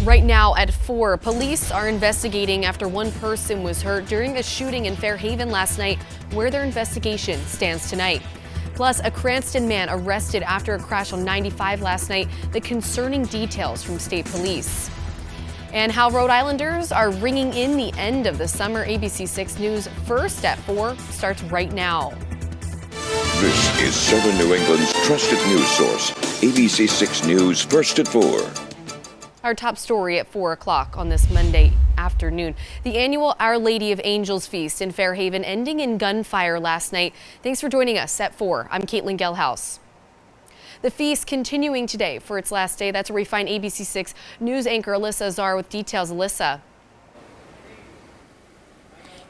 Right now at 4, police are investigating after one person was hurt during a shooting in Fairhaven last night, where their investigation stands tonight. Plus, a Cranston man arrested after a crash on 95 last night, the concerning details from state police. And how Rhode Islanders are ringing in the end of the summer. ABC 6 News First at 4 starts right now. This is Southern New England's trusted news source, ABC 6 News First at 4. Our top story at 4 o'clock on this Monday afternoon. The annual Our Lady of Angels Feast in Fairhaven ending in gunfire last night. Thanks for joining us at 4. I'm Caitlin Gelhaus. The feast continuing today for its last day. That's where we find ABC 6 News anchor Alyssa Azar with details. Alyssa.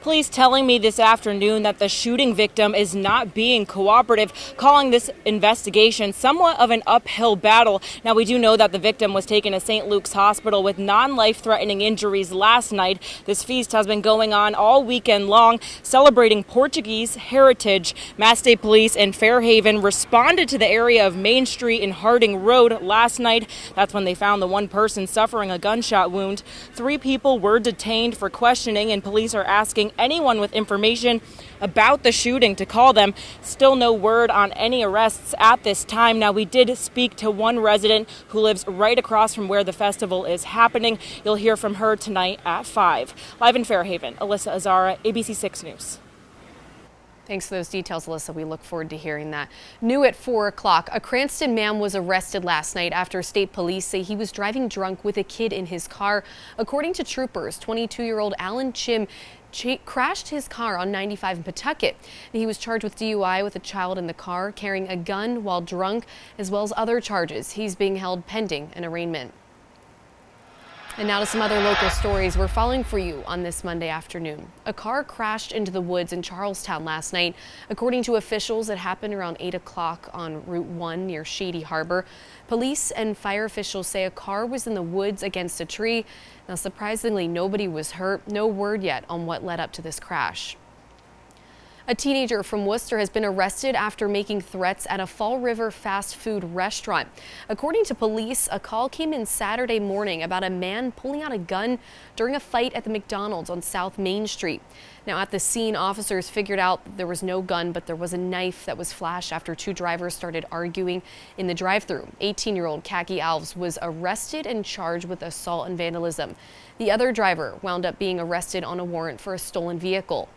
Police telling me this afternoon that the shooting victim is not being cooperative, calling this investigation somewhat of an uphill battle. Now, we do know that the victim was taken to St. Luke's Hospital with non-life-threatening injuries last night. This feast has been going on all weekend long, celebrating Portuguese heritage. Mass State Police in Fairhaven responded to the area of Main Street and Harding Road last night. That's when they found the one person suffering a gunshot wound. 3 people were detained for questioning, and police are asking anyone with information about the shooting to call them. Still no word on any arrests at this time. Now, we did speak to one resident who lives right across from where the festival is happening. You'll hear from her tonight at 5. Live in Fairhaven, Alyssa Azara, ABC 6 News. Thanks for those details, Alyssa. We look forward to hearing that. New at 4 o'clock, a Cranston man was arrested last night after state police say he was driving drunk with a kid in his car. According to troopers, 22-year-old Alan Chim crashed his car on 95 in Pawtucket. He was charged with DUI with a child in the car, carrying a gun while drunk, as well as other charges. He's being held pending an arraignment. And now to some other local stories we're following for you on this Monday afternoon. A car crashed into the woods in Charlestown last night. According to officials, it happened around 8 o'clock on Route 1 near Shady Harbor. Police and fire officials say a car was in the woods against a tree. Now, surprisingly, nobody was hurt. No word yet on what led up to this crash. A teenager from Worcester has been arrested after making threats at a Fall River fast food restaurant. According to police, a call came in Saturday morning about a man pulling out a gun during a fight at the McDonald's on South Main Street. Now, at the scene, officers figured out there was no gun, but there was a knife that was flashed after 2 drivers started arguing in the drive-thru. 18-year-old Khaki Alves was arrested and charged with assault and vandalism. The other driver wound up being arrested on a warrant for a stolen vehicle.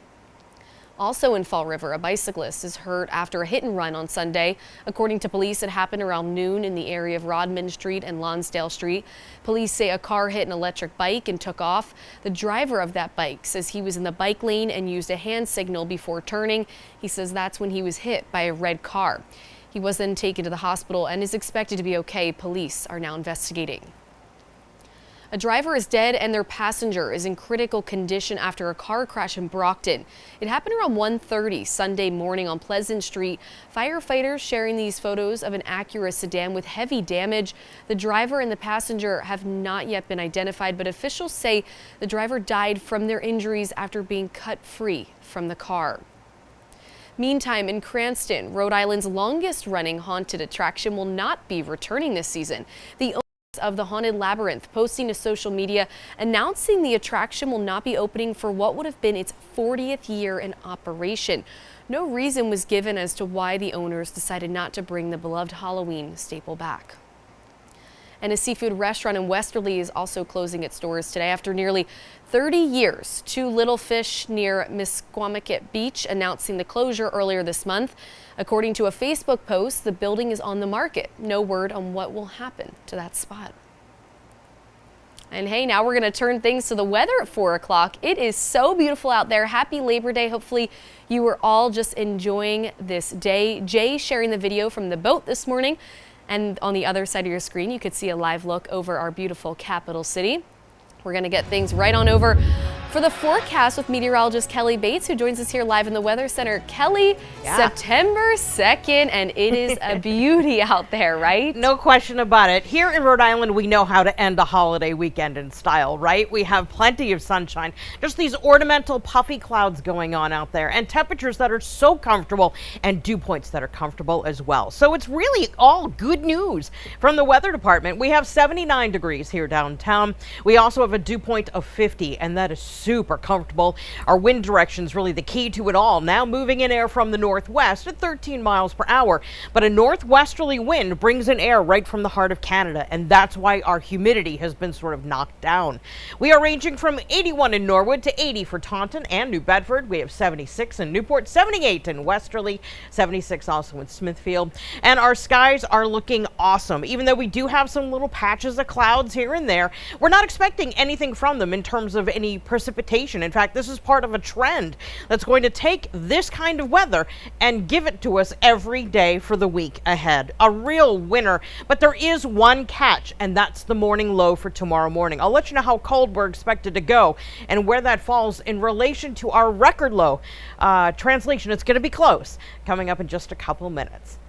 Also in Fall River, a bicyclist is hurt after a hit and run on Sunday. According to police, it happened around noon in the area of Rodman Street and Lonsdale Street. Police say a car hit an electric bike and took off. The driver of that bike says he was in the bike lane and used a hand signal before turning. He says that's when he was hit by a red car. He was then taken to the hospital and is expected to be okay. Police are now investigating. A driver is dead and their passenger is in critical condition after a car crash in Brockton. It happened around 1:30 Sunday morning on Pleasant Street. Firefighters sharing these photos of an Acura sedan with heavy damage. The driver and the passenger have not yet been identified, but officials say the driver died from their injuries after being cut free from the car. Meantime, in Cranston, Rhode Island's longest-running haunted attraction will not be returning this season. The of the Haunted Labyrinth posting to social media announcing the attraction will not be opening for what would have been its 40th year in operation. No reason was given as to why the owners decided not to bring the beloved Halloween staple back. And a seafood restaurant in Westerly is also closing its doors today after nearly 30 years. 2 Little Fish near Misquamicut Beach announcing the closure earlier this month. According to a Facebook post, the building is on the market. No word on what will happen to that spot. And hey, now we're going to turn things to the weather at 4 o'clock. It is so beautiful out there. Happy Labor Day. Hopefully you were all just enjoying this day. Jay sharing the video from the boat this morning. And on the other side of your screen, you could see a live look over our beautiful capital city. We're going to get things right on over For the forecast with meteorologist Kelly Bates, who joins us here live in the Weather Center. Kelly, September 2nd, and it is a beauty out there, right? No question about it. Here in Rhode Island, we know how to end a holiday weekend in style, right? We have plenty of sunshine, just these ornamental puffy clouds going on out there, and temperatures that are so comfortable, and dew points that are comfortable as well. So it's really all good news from the weather department. We have 79 degrees here downtown. We also have a dew point of 50, and that is super comfortable. Our wind direction is really the key to it all. Now moving in air from the northwest at 13 miles per hour, but a northwesterly wind brings in air right from the heart of Canada, and that's why our humidity has been sort of knocked down. We are ranging from 81 in Norwood to 80 for Taunton and New Bedford. We have 76 in Newport, 78 in Westerly, 76 also in Smithfield, and our skies are looking awesome. Even though we do have some little patches of clouds here and there, we're not expecting anything from them in terms of any precipitation. In fact, this is part of a trend that's going to take this kind of weather and give it to us every day for the week ahead. A real winner, but there is one catch, and that's the morning low for tomorrow morning. I'll let you know how cold we're expected to go and where that falls in relation to our record low. Translation, it's going to be close. Coming up in just a couple minutes.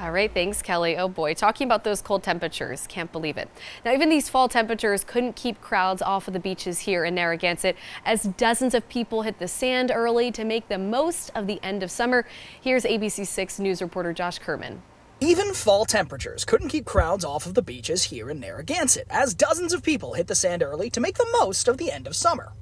All right, thanks, Kelly. Oh boy, talking about those cold temperatures, can't believe it. Now, even these fall temperatures couldn't keep crowds off of the beaches here in Narragansett as dozens of people hit the sand early to make the most of the end of summer. Here's ABC6 News reporter Josh Kerman. Even fall temperatures couldn't keep crowds off of the beaches here in Narragansett as dozens of people hit the sand early to make the most of the end of summer.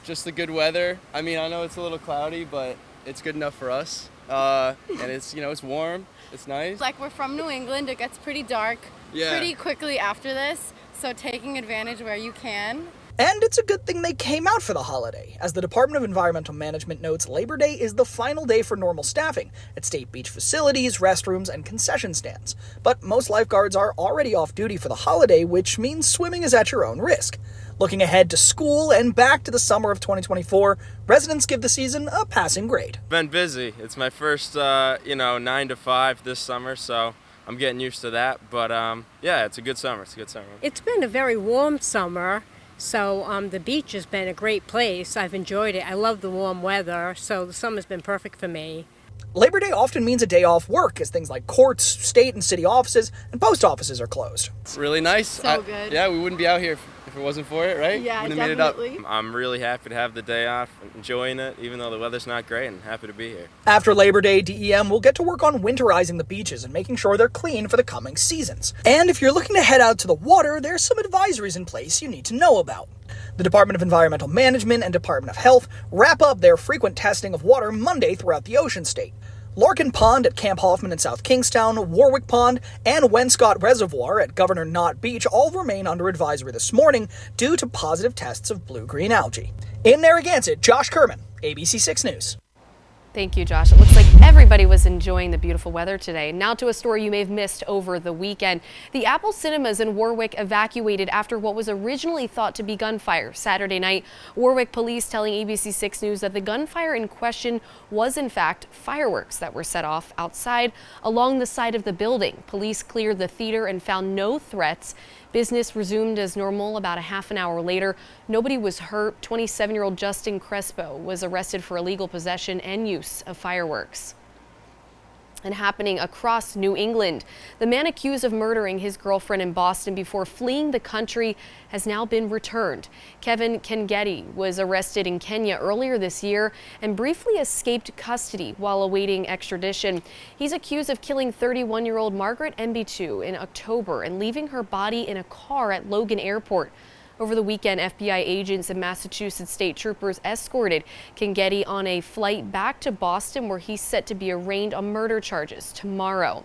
Just the good weather. I mean, I know it's a little cloudy, but it's good enough for us. And it's, it's warm. It's nice. Like, we're from New England, it gets pretty dark pretty quickly after this, so taking advantage where you can. And it's a good thing they came out for the holiday, as the Department of Environmental Management notes Labor Day is the final day for normal staffing at state beach facilities, restrooms, and concession stands. But most lifeguards are already off duty for the holiday, which means swimming is at your own risk. Looking ahead to school and back to the summer of 2024, residents give the season a passing grade. Been busy. It's my first, 9 to 5 this summer, so I'm getting used to that. But yeah, it's a good summer. It's a good summer. It's been a very warm summer, so the beach has been a great place. I've enjoyed it. I love the warm weather, so the summer's been perfect for me. Labor Day often means a day off work, as things like courts, state and city offices, and post offices are closed. It's really nice. So good. Yeah, we wouldn't be out here if it wasn't for it, right? Yeah, wouldn't have made it up. definitely. I'm really happy to have the day off, enjoying it, even though the weather's not great, and happy to be here. After Labor Day, DEM will get to work on winterizing the beaches and making sure they're clean for the coming seasons. And if you're looking to head out to the water, there's some advisories in place you need to know about. The Department of Environmental Management and Department of Health wrap up their frequent testing of water Monday throughout the Ocean State. Larkin Pond at Camp Hoffman in South Kingstown, Warwick Pond, and Wenscott Reservoir at Governor Knott Beach all remain under advisory this morning due to positive tests of blue-green algae. In Narragansett, Josh Kerman, ABC6 News. Thank you, Josh. It looks like everybody was enjoying the beautiful weather today. Now to a story you may have missed over the weekend. The Apple Cinemas in Warwick evacuated after what was originally thought to be gunfire Saturday night. Warwick police telling ABC6 News that the gunfire in question was in fact fireworks that were set off outside along the side of the building. Police cleared the theater and found no threats. Business resumed as normal about a half an hour later. Nobody was hurt. 27-year-old Justin Crespo was arrested for illegal possession and use of fireworks. And happening across New England, the man accused of murdering his girlfriend in Boston before fleeing the country has now been returned. Kevin Kengeti was arrested in Kenya earlier this year and briefly escaped custody while awaiting extradition. He's accused of killing 31-year-old Margaret Mbitu in October and leaving her body in a car at Logan Airport. Over the weekend, FBI agents and Massachusetts state troopers escorted Kengeti on a flight back to Boston, where he's set to be arraigned on murder charges tomorrow.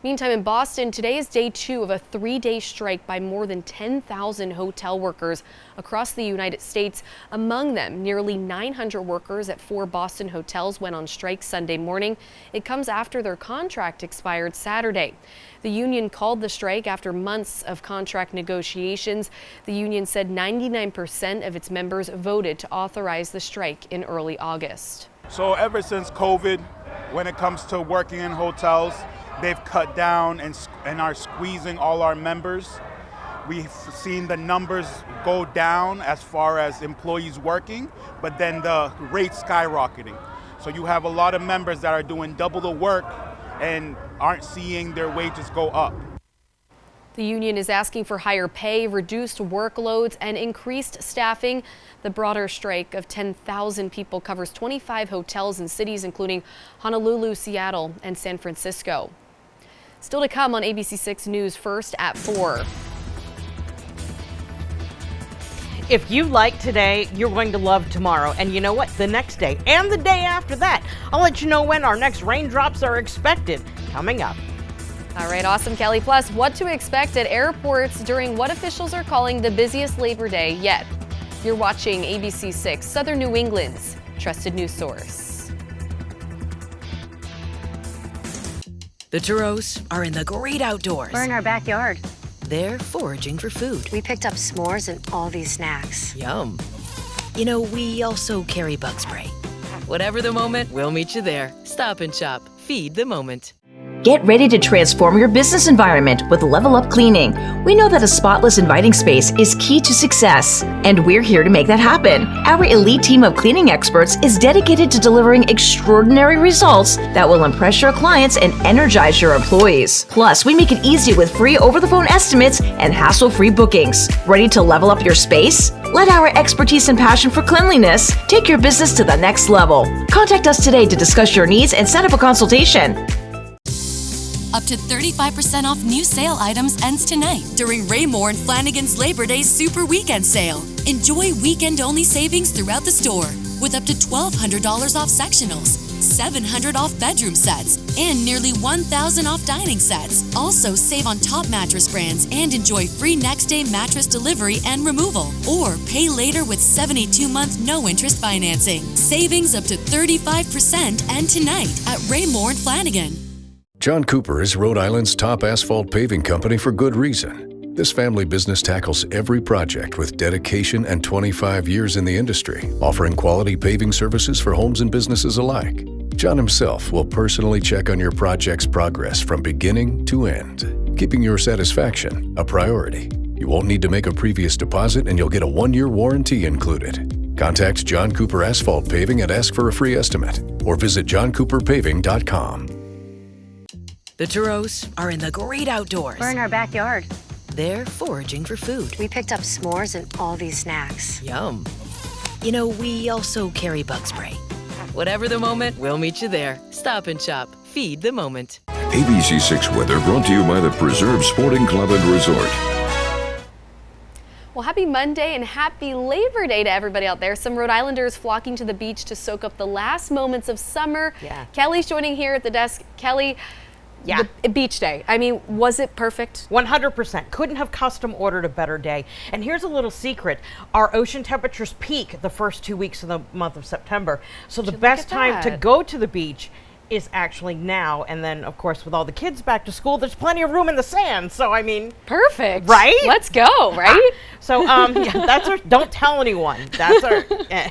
Meantime, in Boston, today is day 2 of a 3-day strike by more than 10,000 hotel workers across the United States. Among them, nearly 900 workers at 4 Boston hotels went on strike Sunday morning. It comes after their contract expired Saturday. The union called the strike after months of contract negotiations. The union said 99% of its members voted to authorize the strike in early August. So ever since COVID, when it comes to working in hotels, they've cut down and are squeezing all our members. we've seen the numbers go down as far as employees working, but then the rates skyrocketing. So you have a lot of members that are doing double the work and aren't seeing their wages go up. The union is asking for higher pay, reduced workloads, and increased staffing. The broader strike of 10,000 people covers 25 hotels in cities including Honolulu, Seattle, and San Francisco. Still to come on ABC6 News First at 4. If you like today, you're going to love tomorrow. And you know what? The next day and the day after that. I'll let you know when our next raindrops are expected. Coming up. All right, awesome, Kelly. Plus, what to expect at airports during what officials are calling the busiest Labor Day yet. You're watching ABC6, Southern New England's trusted news source. The Turos are in the great outdoors. We're in our backyard. They're foraging for food. We picked up s'mores and all these snacks. Yum. You know, we also carry bug spray. Whatever the moment, we'll meet you there. Stop and Shop. Feed the moment. Get ready to transform your business environment with Level Up Cleaning. We know that a spotless, inviting space is key to success, and we're here to make that happen. Our elite team of cleaning experts is dedicated to delivering extraordinary results that will impress your clients and energize your employees. Plus, we make it easy with free over-the-phone estimates and hassle-free bookings. Ready to level up your space? Let our expertise and passion for cleanliness take your business to the next level. Contact us today to discuss your needs and set up a consultation. Up to 35% off new sale items ends tonight during Raymore and Flanigan's Labor Day Super Weekend Sale. Enjoy weekend-only savings throughout the store with up to $1,200 off sectionals, $700 off bedroom sets, and nearly $1,000 off dining sets. Also save on top mattress brands and enjoy free next-day mattress delivery and removal. Or pay later with 72-month no-interest financing. Savings up to 35% end tonight at Raymore and Flanigan. John Cooper is Rhode Island's top asphalt paving company for good reason. This family business tackles every project with dedication and 25 years in the industry, offering quality paving services for homes and businesses alike. John himself will personally check on your project's progress from beginning to end, keeping your satisfaction a priority. You won't need to make a previous deposit, and you'll get a 1-year warranty included. Contact John Cooper Asphalt Paving and ask for a free estimate, or visit johncooperpaving.com. The Turos are in the great outdoors. We're in our backyard. They're foraging for food. We picked up s'mores and all these snacks. Yum. You know, we also carry bug spray. Whatever the moment, we'll meet you there. Stop and Shop. Feed the moment. ABC6 weather brought to you by the Preserve Sporting Club and Resort. Well, happy Monday and happy Labor Day to everybody out there. Some Rhode Islanders flocking to the beach to soak up the last moments of summer. Yeah. Kelly's joining here at the desk. Kelly, yeah. The beach day. I mean, was it perfect? 100%. Couldn't have custom ordered a better day. And here's a little secret. Our ocean temperatures peak the first 2 weeks of the month of September. So the best time to go to the beach is actually now. And then, of course, with all the kids back to school, there's plenty of room in the sand. So, I mean. Perfect. Right? Let's go, right? So, yeah, that's our, don't tell anyone. That's our,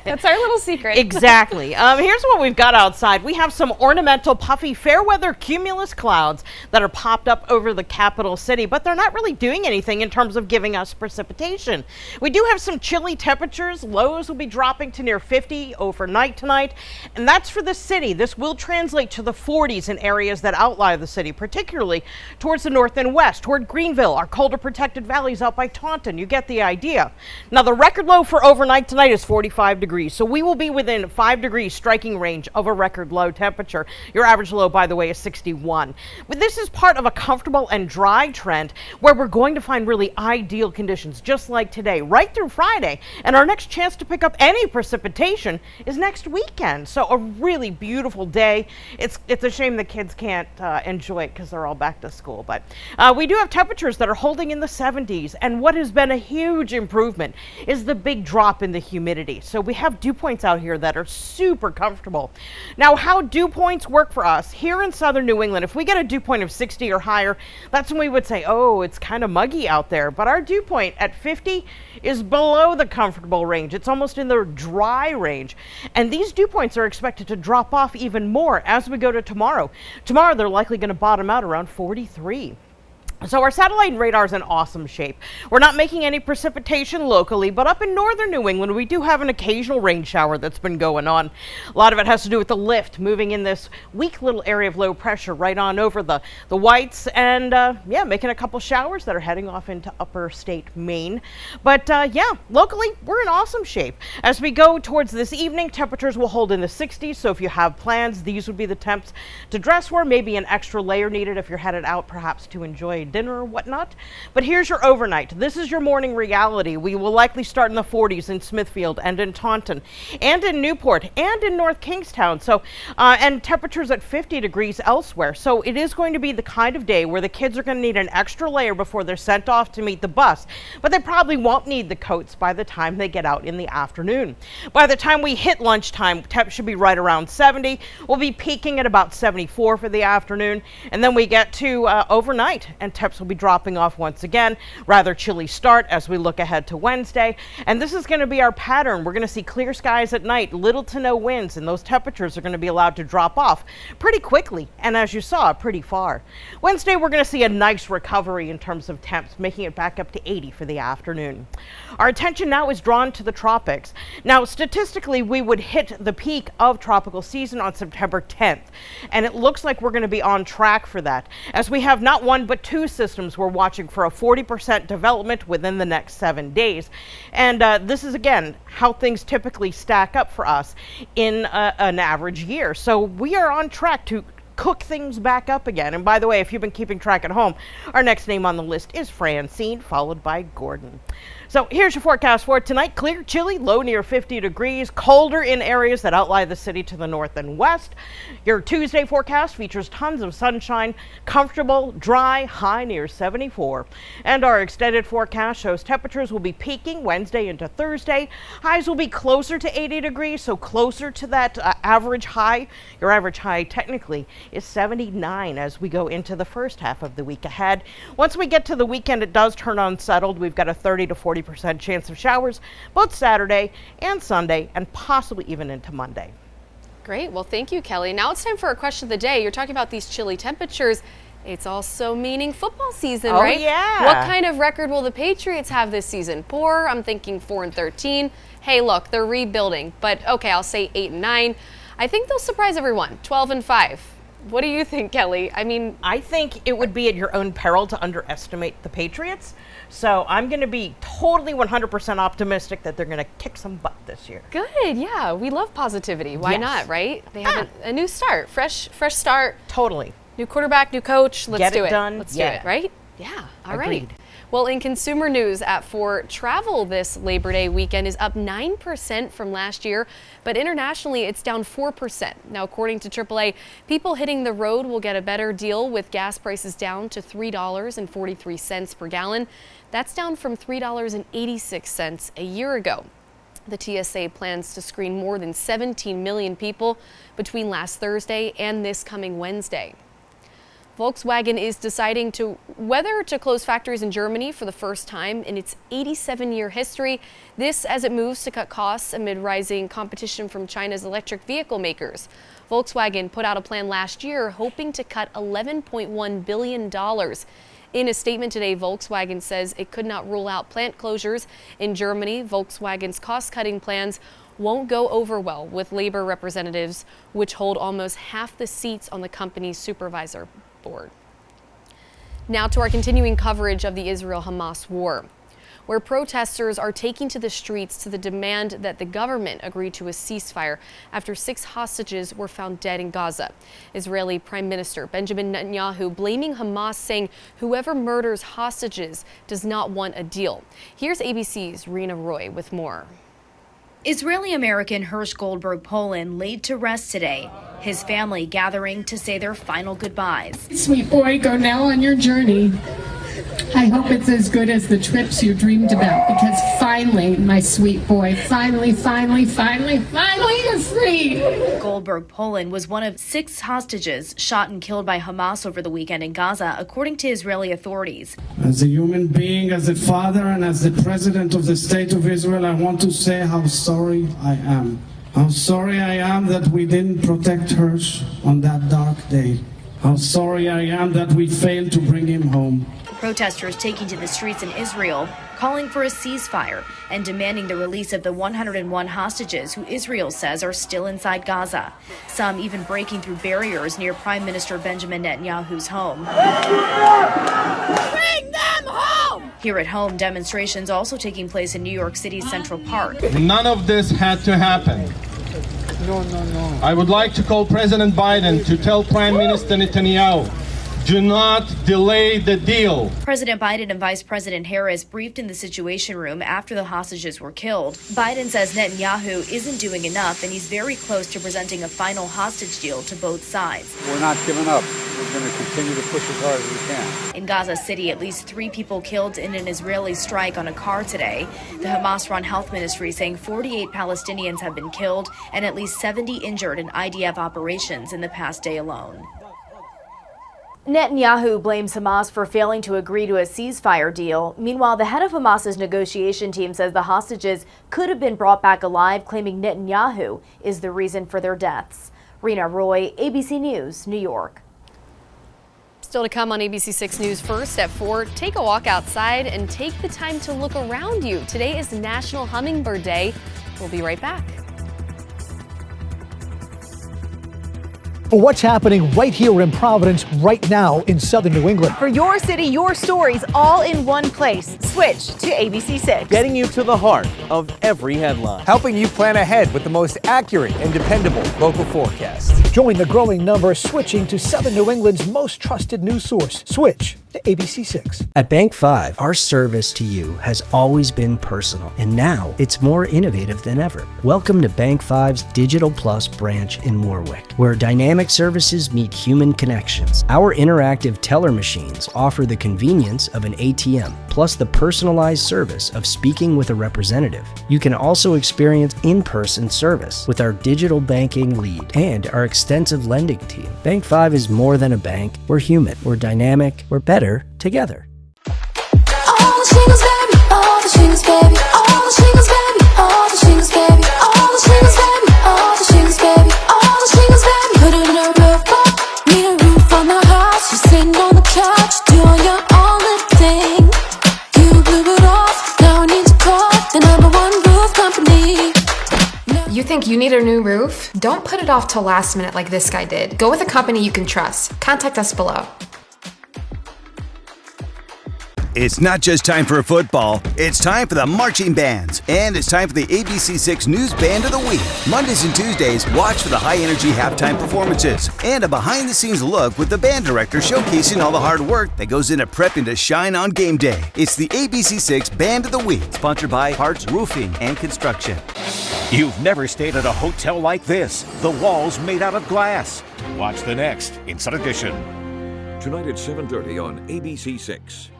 that's our little secret. Exactly. Here's what we've got outside. We have some ornamental, puffy, fair weather cumulus clouds that are popped up over the capital city, but they're not really doing anything in terms of giving us precipitation. We do have some chilly temperatures. Lows will be dropping to near 50 overnight tonight, and that's for the city. This will translate to the 40s in areas that outlie the city, particularly towards the north and west, toward Greenville, our colder protected valleys out by Taunton. You get the idea. Now, the record low for overnight tonight is 45 degrees, so we will be within 5 degrees striking range of a record low temperature. Your average low, by the way, is 61. But this is part of a comfortable and dry trend where we're going to find really ideal conditions, just like today, right through Friday. And our next chance to pick up any precipitation is next weekend. So a really beautiful day. It's a shame the kids can't enjoy it because they're all back to school. But we do have temperatures that are holding in the 70s. And what has been a huge improvement is the big drop in the humidity. So we have dew points out here that are super comfortable. Now, how dew points work for us here in southern New England, if we get a dew point of 60 or higher, that's when we would say, oh, it's kind of muggy out there. But our dew point at 50 is below the comfortable range. It's almost in the dry range. And these dew points are expected to drop off even more as we go to tomorrow. Tomorrow, they're likely going to bottom out around 43. So our satellite radar is in awesome shape. We're not making any precipitation locally, but up in northern New England, we do have an occasional rain shower that's been going on. A lot of it has to do with the lift moving in this weak little area of low pressure right on over the Whites and, yeah, making a couple showers that are heading off into upper state Maine. But, yeah, locally, we're in awesome shape. As we go towards this evening, temperatures will hold in the 60s, so if you have plans, these would be the temps to dress for. Maybe an extra layer needed if you're headed out, perhaps to enjoy dinner or whatnot. But here's your overnight. This is your morning reality. We will likely start in the 40s in Smithfield and in Taunton and in Newport and in North Kingstown. So, and temperatures at 50 degrees elsewhere. So it is going to be the kind of day where the kids are going to need an extra layer before they're sent off to meet the bus. But they probably won't need the coats by the time they get out in the afternoon. By the time we hit lunchtime, temps should be right around 70. We'll be peaking at about 74 for the afternoon. And then we get to overnight, and temps will be dropping off once again. Rather chilly start as we look ahead to Wednesday. And this is going to be our pattern. We're going to see clear skies at night, little to no winds, and those temperatures are going to be allowed to drop off pretty quickly. And as you saw, pretty far. Wednesday, we're going to see a nice recovery in terms of temps, making it back up to 80 for the afternoon. Our attention now is drawn to the tropics. Now, statistically, we would hit the peak of tropical season on September 10th. And it looks like we're going to be on track for that, as we have not one but two systems we're watching for a 40% development within the next 7 days. And this is, again, how things typically stack up for us in an average year. So we are on track to cook things back up again. And by the way, if you've been keeping track at home, our next name on the list is Francine, followed by Gordon. So here's your forecast for tonight. Clear, chilly, low near 50 degrees, colder in areas that outlie the city to the north and west. Your Tuesday forecast features tons of sunshine, comfortable, dry, high near 74. And our extended forecast shows temperatures will be peaking Wednesday into Thursday. Highs will be closer to 80 degrees, so closer to that average high. Your average high technically is 79 as we go into the first half of the week ahead. Once we get to the weekend, it does turn unsettled. We've got a 30 to 40% chance of showers both Saturday and Sunday, and possibly even into Monday. Great. Well, thank you, Kelly. Now it's time for our question of the day. You're talking about these chilly temperatures. It's also meaning football season, right? Oh, yeah. What kind of record will the Patriots have this season? Poor? I'm thinking 4-13. Hey, look, they're rebuilding. But okay, I'll say 8-9. I think they'll surprise everyone. 12-5. What do you think, Kelly? I mean, I think it would be at your own peril to underestimate the Patriots. So I'm going to be totally 100% optimistic that they're going to kick some butt this year. Good. Yeah, we love positivity. Why Yes. not, right? They have a new start, fresh start. Totally. New quarterback, new coach. Let's Get do it it. done. Let's Yeah. do it, right? Yeah. All right. Agreed. Well, in consumer news at 4, travel this Labor Day weekend is up 9% from last year, but internationally it's down 4%. Now, according to AAA, people hitting the road will get a better deal with gas prices down to $3.43 per gallon. That's down from $3.86 a year ago. The TSA plans to screen more than 17 million people between last Thursday and this coming Wednesday. Volkswagen is deciding whether to close factories in Germany for the first time in its 87-year history. This as it moves to cut costs amid rising competition from China's electric vehicle makers. Volkswagen put out a plan last year hoping to cut $11.1 billion. In a statement today, Volkswagen says it could not rule out plant closures in Germany. Volkswagen's cost-cutting plans won't go over well with labor representatives, which hold almost half the seats on the company's supervisor board. Now to our continuing coverage of the Israel-Hamas war, where protesters are taking to the streets to the demand that the government agree to a ceasefire after 6 hostages were found dead in Gaza. Israeli Prime Minister Benjamin Netanyahu blaming Hamas, saying whoever murders hostages does not want a deal. Here's ABC's Rena Roy with more. Israeli-American Hirsch Goldberg Poland laid to rest today, his family gathering to say their final goodbyes. Sweet boy, go now on your journey. I hope it's as good as the trips you dreamed about, because finally, my sweet boy, finally is free. Goldberg Poland was one of 6 hostages shot and killed by Hamas over the weekend in Gaza, according to Israeli authorities. As a human being, as a father, and as the president of the State of Israel, I want to say how sorry I am. How sorry I am that we didn't protect Hirsch on that dark day. How sorry I am that we failed to bring him home. Protesters taking to the streets in Israel, calling for a ceasefire and demanding the release of the 101 hostages who Israel says are still inside Gaza. Some even breaking through barriers near Prime Minister Benjamin Netanyahu's home. Bring them home! Here at home, demonstrations also taking place in New York City's Central Park. None of this had to happen. No. I would like to call President Biden to tell Prime Minister Netanyahu, do not delay the deal. President Biden and Vice President Harris briefed in the Situation Room after the hostages were killed. Biden says Netanyahu isn't doing enough and he's very close to presenting a final hostage deal to both sides. We're not giving up. We're going to continue to push as hard as we can. In Gaza City, at least 3 people killed in an Israeli strike on a car today. The Hamas-run health ministry saying 48 Palestinians have been killed and at least 70 injured in IDF operations in the past day alone. Netanyahu blames Hamas for failing to agree to a ceasefire deal. Meanwhile, the head of Hamas's negotiation team says the hostages could have been brought back alive, claiming Netanyahu is the reason for their deaths. Rena Roy, ABC News, New York. Still to come on ABC 6 News First at 4, take a walk outside and take the time to look around you. Today is National Hummingbird Day. We'll be right back. For what's happening right here in Providence right now in southern New England. For your city, your stories, all in one place. Switch to ABC 6. Getting you to the heart of every headline. Helping you plan ahead with the most accurate and dependable local forecasts. Join the growing number switching to southern New England's most trusted news source. Switch to ABC 6. At Bank 5, our service to you has always been personal, and now it's more innovative than ever. Welcome to Bank 5's Digital Plus branch in Warwick, where dynamic services meet human connections. Our interactive teller machines offer the convenience of an ATM, plus the personalized service of speaking with a representative. You can also experience in-person service with our digital banking lead and our extensive lending team. Bank 5 is more than a bank. We're human, we're dynamic, we're better together. All the shingles, baby, all the shingles, baby, all the shingles, baby, all the shingles, baby, all the shingles, baby, all the shingles, baby, all the shingles, baby. Put it in a roof up, need a roof on the house. You're sitting on the couch, doing your own little thing. You blew it off, now I need to call the #1 roof company. You think you need a new roof? Don't put it off till last minute like this guy did. Go with a company you can trust. Contact us below. It's not just time for football, it's time for the marching bands. And it's time for the ABC 6 News Band of the Week. Mondays and Tuesdays, watch for the high-energy halftime performances and a behind-the-scenes look with the band director showcasing all the hard work that goes into prepping to shine on game day. It's the ABC 6 Band of the Week, sponsored by Hart's Roofing and Construction. You've never stayed at a hotel like this. The walls made out of glass. Watch the next Inside Edition. Tonight at 7:30 on ABC 6.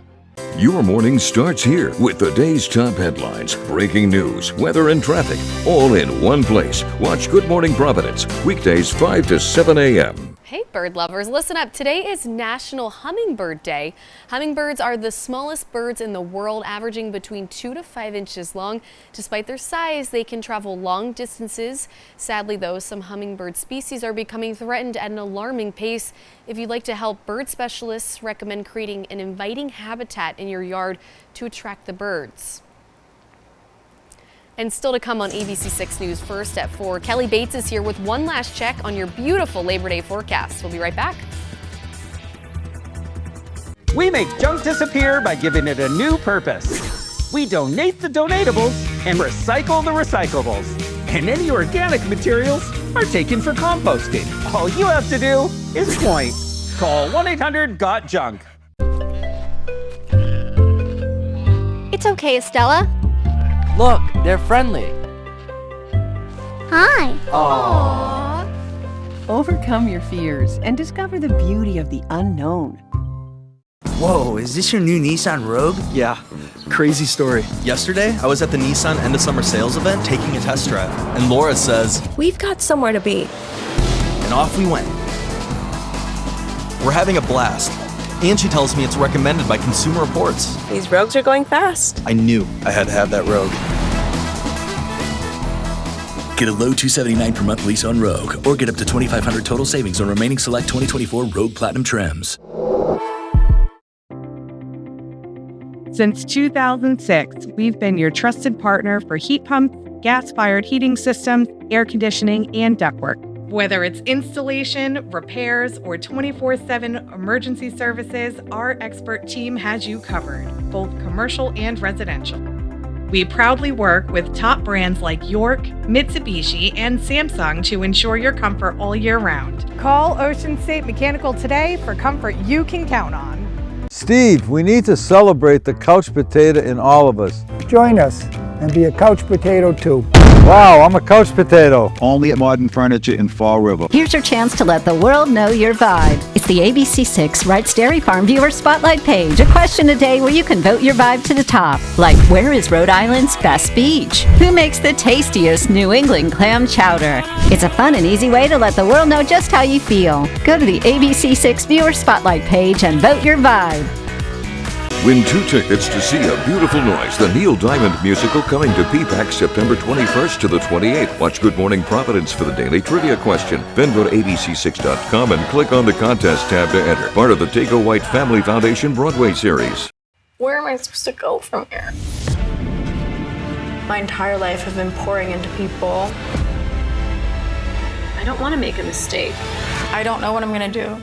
Your morning starts here with the day's top headlines, breaking news, weather, and traffic, all in one place. Watch Good Morning Providence, weekdays 5 to 7 a.m. Hey bird lovers, listen up. Today is National Hummingbird Day. Hummingbirds are the smallest birds in the world, averaging between 2 to 5 inches long. Despite their size, they can travel long distances. Sadly though, some hummingbird species are becoming threatened at an alarming pace. If you'd like to help, bird specialists recommend creating an inviting habitat in your yard to attract the birds. And still to come on ABC 6 News First at 4, Kelly Bates is here with one last check on your beautiful Labor Day forecast. We'll be right back. We make junk disappear by giving it a new purpose. We donate the donatables and recycle the recyclables. And any organic materials are taken for composting. All you have to do is point. Call 1-800-GOT-JUNK. It's okay, Estella. Look, they're friendly. Hi. Aww. Overcome your fears and discover the beauty of the unknown. Whoa, is this your new Nissan Rogue? Yeah, crazy story. Yesterday, I was at the Nissan End of Summer Sales event taking a test drive, and Laura says, "We've got somewhere to be." And off we went. We're having a blast. And she tells me it's recommended by Consumer Reports. These Rogues are going fast. I knew I had to have that Rogue. Get a low $279 per month lease on Rogue, or get up to $2,500 total savings on remaining select 2024 Rogue Platinum trims. Since 2006, we've been your trusted partner for heat pumps, gas-fired heating systems, air conditioning, and ductwork. Whether it's installation, repairs, or 24/7 emergency services, our expert team has you covered, both commercial and residential. We proudly work with top brands like York, Mitsubishi, and Samsung to ensure your comfort all year round. Call Ocean State Mechanical today for comfort you can count on. Steve, we need to celebrate the couch potato in all of us. Join us and be a couch potato too. Wow, I'm a couch potato. Only at Modern Furniture in Fall River. Here's your chance to let the world know your vibe. It's the ABC6 Wrights Dairy Farm Viewer Spotlight page. A question a day where you can vote your vibe to the top. Like, where is Rhode Island's best beach? Who makes the tastiest New England clam chowder? It's a fun and easy way to let the world know just how you feel. Go to the ABC6 Viewer Spotlight page and vote your vibe. Win 2 tickets to see A Beautiful Noise, the Neil Diamond musical, coming to PPAC September 21st to the 28th. Watch Good Morning Providence for the daily trivia question. Then go to abc6.com and click on the contest tab to enter. Part of the Taco White Family Foundation Broadway series. Where am I supposed to go from here? My entire life I've been pouring into people. I don't want to make a mistake. I don't know what I'm going to do.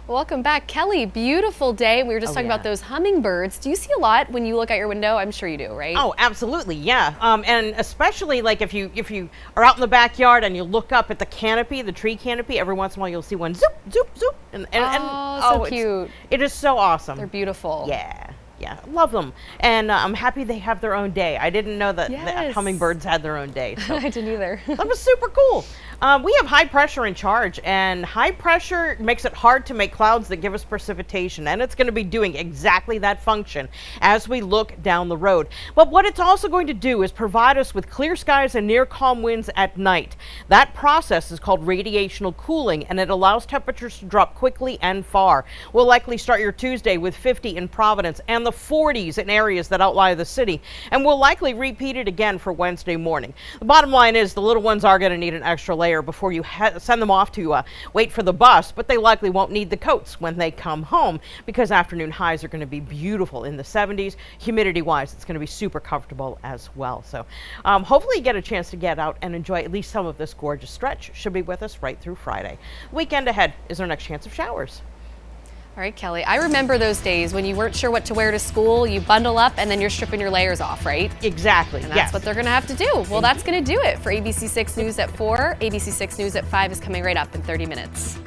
Welcome back, Kelly. Beautiful day. We were just talking about those hummingbirds. Do you see a lot when you look out your window? I'm sure you do, right? Oh, absolutely, yeah. And especially like if you are out in the backyard and you look up at the canopy, the tree canopy, every once in a while you'll see one zoop, zoop, zoop, so cute. It is so awesome. They're beautiful. Yeah. Yeah, love them. And I'm happy they have their own day. I didn't know that hummingbirds had their own day. So. I didn't either. That was super cool. We have high pressure in charge, and high pressure makes it hard to make clouds that give us precipitation, and it's going to be doing exactly that function as we look down the road. But what it's also going to do is provide us with clear skies and near calm winds at night. That process is called radiational cooling, and it allows temperatures to drop quickly and far. We'll likely start your Tuesday with 50 in Providence and the 40s in areas that outlie the city, and we'll likely repeat it again for Wednesday morning. The bottom line is the little ones are going to need an extra layer before you send them off to wait for the bus, but they likely won't need the coats when they come home because afternoon highs are going to be beautiful in the 70s. Humidity wise, it's going to be super comfortable as well. So hopefully you get a chance to get out and enjoy at least some of this gorgeous stretch. Should be with us right through Friday. Weekend ahead is our next chance of showers. All right, Kelly, I remember those days when you weren't sure what to wear to school, you bundle up and then you're stripping your layers off, right? Exactly, and that's what they're gonna have to do. Well, that's gonna do it for ABC6 News at 4. ABC6 News at 5 is coming right up in 30 minutes.